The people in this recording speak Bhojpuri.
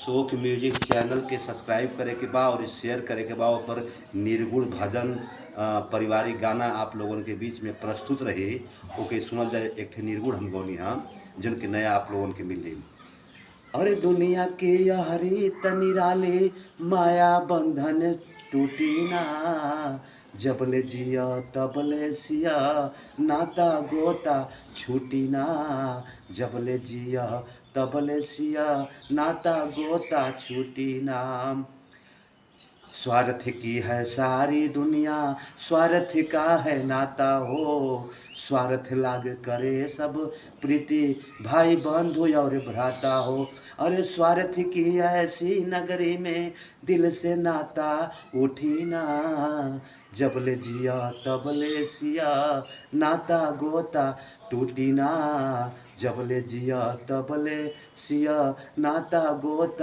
शौक म्यूजिक चैनल के सब्सक्राइब करे के बा और शेयर करे के बा। पर निर्गुण भजन पारिवारिक गाना आप लोगन के बीच में प्रस्तुत रही। ओके सुनल जाए। एक ठे निर्गुण हम गौनी हाँ जन के नया आप लोगन के मिली। अरे दुनिया के हरी तनिराले माया बंधन टूटी ना, जबले जिया तबले सिया नाता गोता छूटी ना, जबले जिया तबले सिया नाता गोता छूटी ना। स्वार्थ की है सारी दुनिया, स्वार्थ का है नाता हो, स्वार्थ लाग करे सब प्रीति भाई बंधु और भ्राता हो। अरे स्वार्थ की ऐसी नगरी में दिल से नाता उठी ना, जबले जिया तबले सिया नाता गोता टूटी ना, जबले जिया तबले सिया नाता गोता